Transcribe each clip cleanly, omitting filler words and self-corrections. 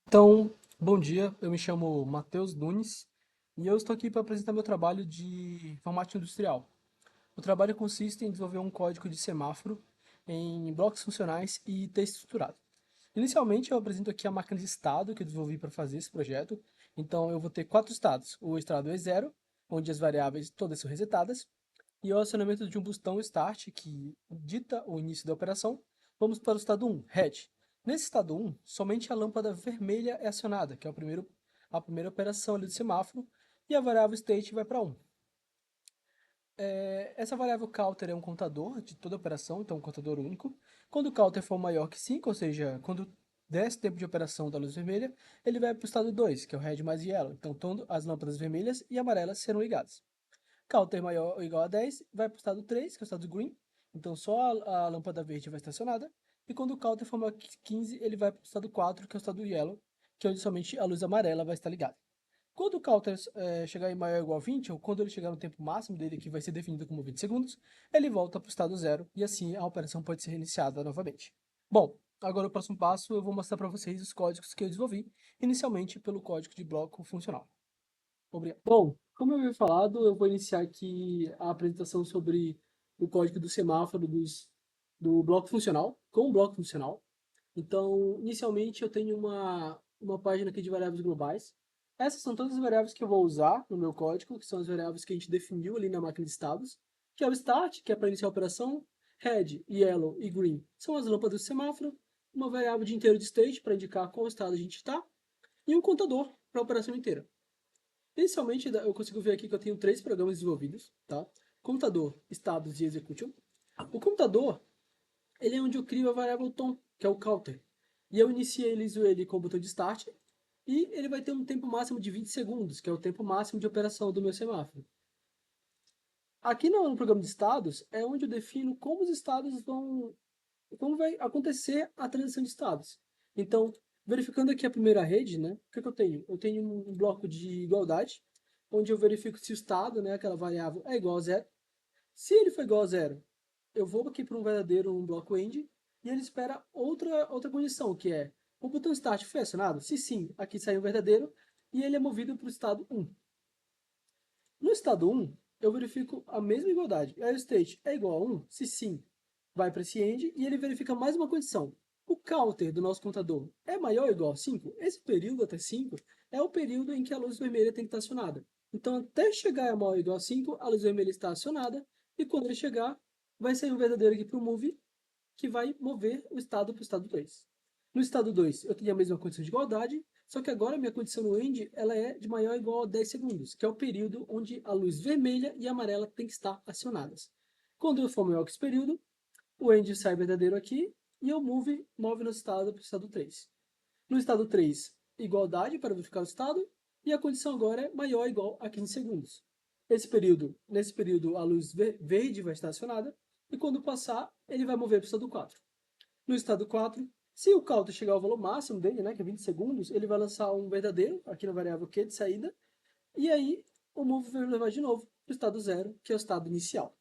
Então, bom dia, eu me chamo Matheus Nunes e eu estou aqui para apresentar meu trabalho de informática industrial. O trabalho consiste em desenvolver um código de semáforo em blocos funcionais e texto estruturado. Inicialmente, eu apresento aqui a máquina de estado que eu desenvolvi para fazer esse projeto. Então, eu vou ter quatro estados: o estado E0, onde as variáveis todas são resetadas, e o acionamento de um botão Start, que dita o início da operação. Vamos para o estado 1, Head. Nesse estado 1, somente a lâmpada vermelha é acionada, que é a primeira operação ali do semáforo, e a variável State vai para 1. Essa variável counter é um contador de toda operação, então um contador único. Quando o counter for maior que 5, ou seja, quando der esse tempo de operação da luz vermelha, ele vai para o estado 2, que é o Red mais Yellow. Então, as lâmpadas vermelhas e amarelas serão ligadas. Counter maior ou igual a 10 vai para o estado 3, que é o estado green. Então só a lâmpada verde vai estar acionada. E quando o counter for maior que 15, ele vai para o estado 4, que é o estado yellow, que é onde somente a luz amarela vai estar ligada. Quando o counter chegar em maior ou igual a 20, ou quando ele chegar no tempo máximo dele, que vai ser definido como 20 segundos, ele volta para o estado 0 e assim a operação pode ser reiniciada novamente. Bom, agora o próximo passo eu vou mostrar para vocês os códigos que eu desenvolvi, inicialmente pelo código de bloco funcional. Obrigado. Bom, como eu havia falado, eu vou iniciar aqui a apresentação sobre o código do semáforo do bloco funcional, com o bloco funcional. Então, inicialmente, eu tenho uma página aqui de variáveis globais. Essas são todas as variáveis que eu vou usar no meu código, que são as variáveis que a gente definiu ali na máquina de estados, que é o start, que é para iniciar a operação, red, yellow e green são as lâmpadas do semáforo, uma variável de inteiro de state para indicar qual estado a gente está, e um contador para a operação inteira. Inicialmente, eu consigo ver aqui que eu tenho três programas desenvolvidos, tá? Computador, estados e execution. O computador, ele é onde eu crio a variável tom, que é o counter. E eu inicializo ele com o botão de start, e ele vai ter um tempo máximo de 20 segundos, que é o tempo máximo de operação do meu semáforo. Aqui no programa de estados, é onde eu defino como os estados como vai acontecer a transição de estados. Então, verificando aqui a primeira rede, né, o que eu tenho? Eu tenho um bloco de igualdade, onde eu verifico se o estado, né, aquela variável, é igual a zero. Se ele for igual a zero, eu vou aqui para um verdadeiro, um bloco end, e ele espera outra condição, que é o botão start foi acionado? Se sim, aqui sai um verdadeiro, e ele é movido para o estado 1. No estado 1, eu verifico a mesma igualdade. Aí o state é igual a 1? Se sim, vai para esse end e ele verifica mais uma condição. O counter do nosso contador é maior ou igual a 5? Esse período até 5 é o período em que a luz vermelha tem que estar acionada. Então, até chegar a maior ou igual a 5, a luz vermelha está acionada. E quando ele chegar, vai sair um verdadeiro aqui para o move, que vai mover o estado para o estado 3. No estado 2, eu tenho a mesma condição de igualdade, só que agora a minha condição no end ela é de maior ou igual a 10 segundos, que é o período onde a luz vermelha e amarela tem que estar acionadas. Quando eu for maior que esse período, o end sai verdadeiro aqui e o move no estado para o estado 3. No estado 3, igualdade para verificar o estado, e a condição agora é maior ou igual a 15 segundos. Nesse período, a luz verde vai estar acionada, e quando passar, ele vai mover para o estado 4. No estado 4, se o counter chegar ao valor máximo dele, né, que é 20 segundos, ele vai lançar um verdadeiro, aqui na variável Q de saída, e aí o move vai levar de novo para o estado 0, que é o estado inicial.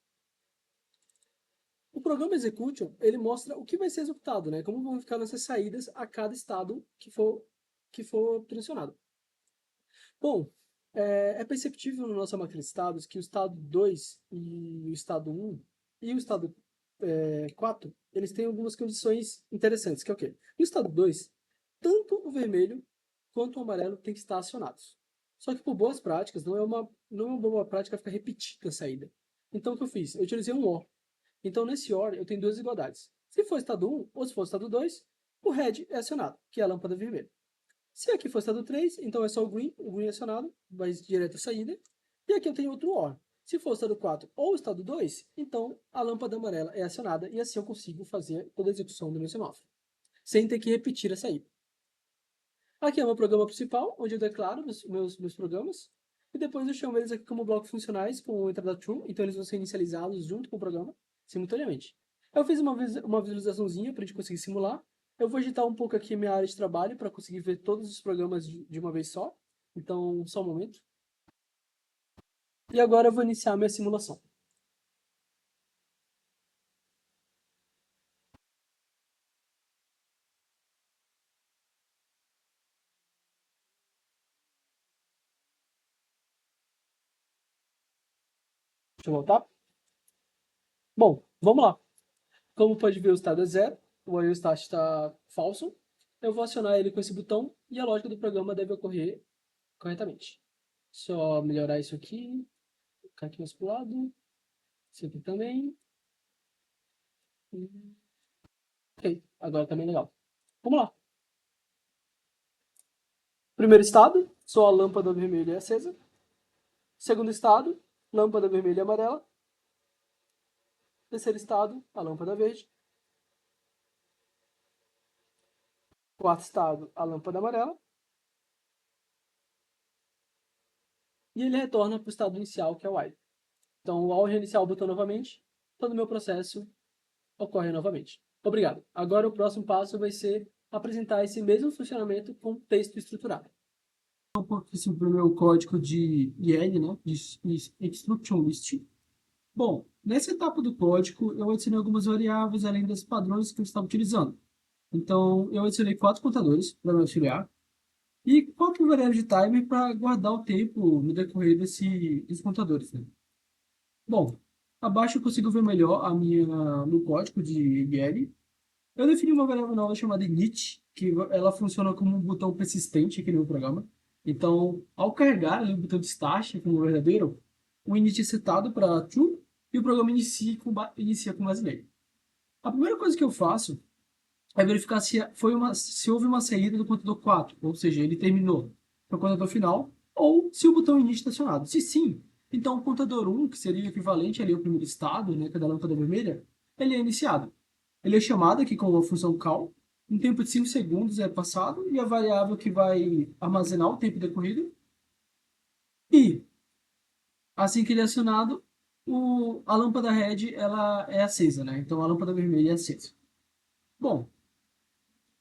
O programa execution, ele mostra o que vai ser executado, né, como vão ficar nossas saídas a cada estado que for pressionado. Bom, é perceptível na nossa máquina de estados que o estado 2 e o estado 1 e o estado 4, eles têm algumas condições interessantes, que é o quê? No estado 2, tanto o vermelho quanto o amarelo têm que estar acionados. Só que por boas práticas, não é uma boa prática ficar repetindo a saída. Então o que eu fiz? Eu utilizei um OR. Então nesse OR eu tenho duas igualdades. Se for estado 1 ou se for estado 2, o red é acionado, que é a lâmpada vermelha. Se aqui for estado 3, então é só o green acionado, vai direto à saída. E aqui eu tenho outro OR. Se for estado 4 ou estado 2, então a lâmpada amarela é acionada e assim eu consigo fazer toda a execução do meu semáforo, sem ter que repetir a saída. Aqui é o meu programa principal, onde eu declaro meus programas, e depois eu chamo eles aqui como blocos funcionais com entrada true, então eles vão ser inicializados junto com o programa, simultaneamente. Eu fiz uma visualizaçãozinha para a gente conseguir simular. Eu vou agitar um pouco aqui a minha área de trabalho para conseguir ver todos os programas de uma vez só. Então, só um momento. E agora eu vou iniciar a minha simulação. Deixa eu voltar. Bom, vamos lá. Como pode ver, o estado é zero, o while start está falso. Eu vou acionar ele com esse botão e a lógica do programa deve ocorrer corretamente. Só melhorar isso aqui, colocar aqui mais pro lado, isso aqui também. Ok, agora tá bem legal. Vamos lá. Primeiro estado, só a lâmpada vermelha é acesa. Segundo estado, lâmpada vermelha e amarela. Terceiro estado, a lâmpada verde. Quarto estado, a lâmpada amarela. E ele retorna para o estado inicial, que é o while. Então, ao reiniciar o botão novamente, todo o meu processo ocorre novamente. Obrigado. Agora o próximo passo vai ser apresentar esse mesmo funcionamento com texto estruturado. Esse é o meu código de IL, né, de Instruction List. Bom, nessa etapa do código, eu adicionei algumas variáveis além dos padrões que eu estava utilizando. Então, eu adicionei 4 contadores para me auxiliar e 4 variáveis de timer para guardar o tempo no decorrer desses contadores, né? Bom, abaixo eu consigo ver melhor meu código de IL. Eu defini uma variável nova chamada init, que ela funciona como um botão persistente aqui no meu programa. Então, ao carregar ali o botão de start como verdadeiro, o init é setado para true e o programa inicia com base nele. A primeira coisa que eu faço é verificar se houve uma saída do contador 4, ou seja, ele terminou no contador final, ou se o botão init está acionado. Se sim, então o contador 1, que seria o equivalente ali ao primeiro estado, né, que é da lâmpada vermelha, ele é iniciado. Ele é chamado aqui com a função call, um tempo de 5 segundos é passado, e a variável que vai armazenar o tempo decorrido. E, assim que ele é acionado, a lâmpada red ela é acesa, né? Então a lâmpada vermelha é acesa. Bom,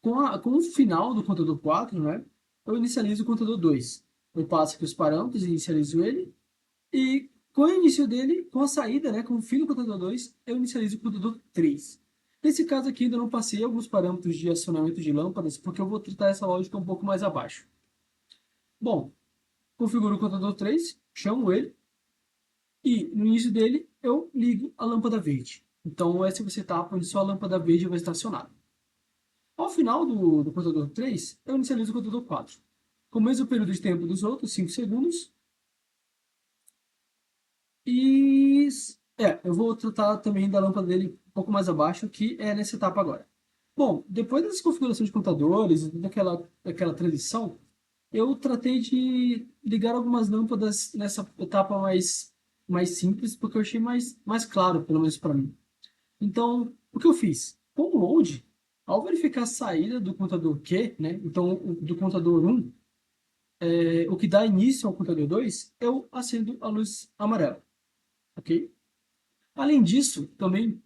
com o final do contador 4, né, eu inicializo o contador 2. Eu passo aqui os parâmetros e inicializo ele. E com o início dele, com a saída, né, com o fim do contador 2, eu inicializo o contador 3. Nesse caso aqui, ainda não passei alguns parâmetros de acionamento de lâmpadas, porque eu vou tratar essa lógica um pouco mais abaixo. Bom, configuro o contador 3, chamo ele, e no início dele eu ligo a lâmpada verde. Então, essa vai ser a etapa onde só a lâmpada verde vai estar acionada. Ao final do contador 3, eu inicializo o contador 4. Com o mesmo período de tempo dos outros, 5 segundos. E eu vou tratar também da lâmpada dele um pouco mais abaixo, que é nessa etapa agora. Bom, depois dessa configuração de contadores e daquela transição, eu tratei de ligar algumas lâmpadas nessa etapa mais simples, porque eu achei mais claro, pelo menos para mim. Então, o que eu fiz? Com o load, ao verificar a saída do contador Q, né, então do contador 1, o que dá início ao contador 2, eu acendo a luz amarela, ok? Além disso, também,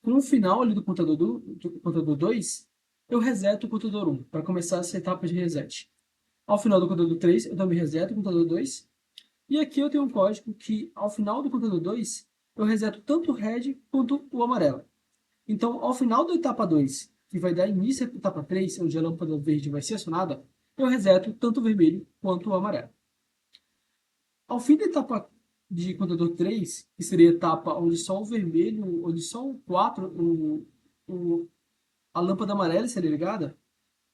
com o final ali do contador 2, eu reseto o contador 1, para começar essa etapa de reset. Ao final do contador 3, eu também reseto o contador 2. E aqui eu tenho um código que, ao final do contador 2, eu reseto tanto o red quanto o amarelo. Então, ao final da etapa 2, que vai dar início à etapa 3, onde a lâmpada verde vai ser acionada, eu reseto tanto o vermelho quanto o amarelo. Ao fim da etapa de contador 3, que seria a etapa onde só o vermelho, onde só o 4, a lâmpada amarela seria ligada,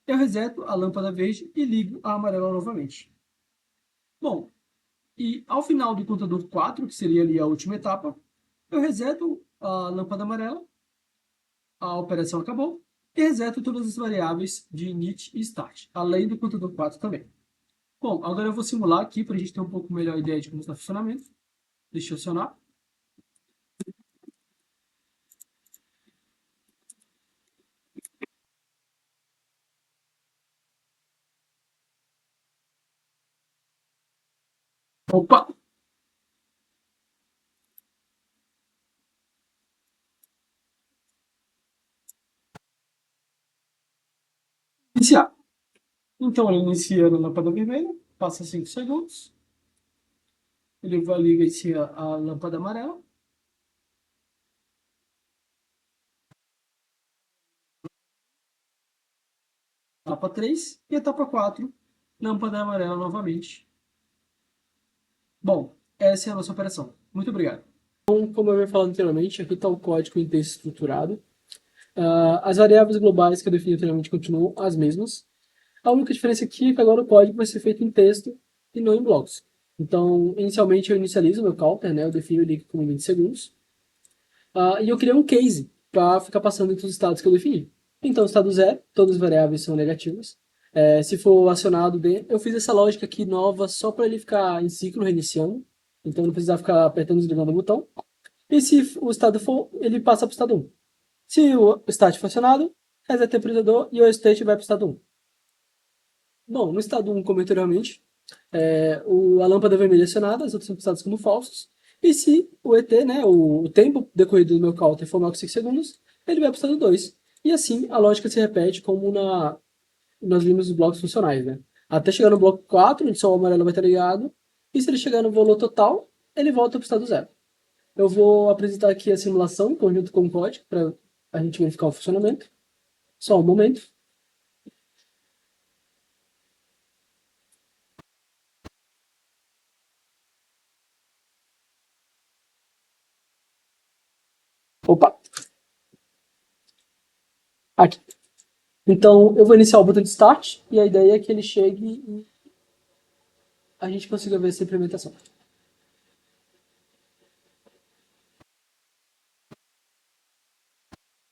eu reseto a lâmpada verde e ligo a amarela novamente. Bom, e ao final do contador 4, que seria ali a última etapa, eu reseto a lâmpada amarela, a operação acabou, e reseto todas as variáveis de init e start, além do contador 4 também. Bom, agora eu vou simular aqui para a gente ter um pouco melhor ideia de como está o funcionamento. Deixa eu acionar. Opa! Iniciar. Então, ele inicia na lâmpada vermelha, passa 5 segundos, ele vai ligar a lâmpada amarela, etapa 3 e etapa 4, lâmpada amarela novamente. Bom, essa é a nossa operação. Muito obrigado. Então, como eu havia falado anteriormente, aqui está o código em texto estruturado. As variáveis globais que eu defini anteriormente continuam as mesmas. A única diferença aqui é que agora o código vai ser feito em texto e não em blocos. Então, inicialmente eu inicializo o meu counter, né? Eu defino ele como 20 segundos. E eu criei um case para ficar passando entre os estados que eu defini. Então, estado 0, todas as variáveis são negativas. Se for acionado bem, eu fiz essa lógica aqui nova só para ele ficar em ciclo reiniciando. Então, não precisar ficar apertando e desligando o botão. E se o estado for, ele passa para o estado 1. Se o state for acionado, reseta o temporizador e o state vai para o estado 1. Bom, no estado 1, como anteriormente, a lâmpada vermelha é acionada, as outras são contadas como falsos. E se o ET, né, o tempo decorrido do meu counter for maior que 5 segundos, ele vai para o estado 2. E assim a lógica se repete como nós vimos os blocos funcionais, né? Até chegar no bloco 4, onde só o amarelo vai estar ligado. E se ele chegar no valor total, ele volta para o estado 0. Eu vou apresentar aqui a simulação em conjunto com o código para a gente verificar o funcionamento. Só um momento. Opa! Aqui. Então, eu vou iniciar o botão de Start e a ideia é que ele chegue e a gente consiga ver essa implementação.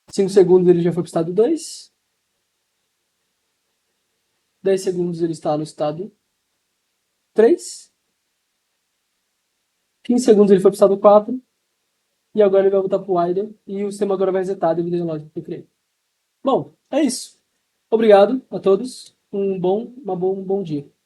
Em 5 segundos ele já foi para o estado 2. 10 segundos ele está no estado 3. 15 segundos ele foi para o estado 4. E agora ele vai voltar para o idle e o sistema agora vai resetar devido à lógica que eu criei. Bom, é isso. Obrigado a todos. Um bom dia.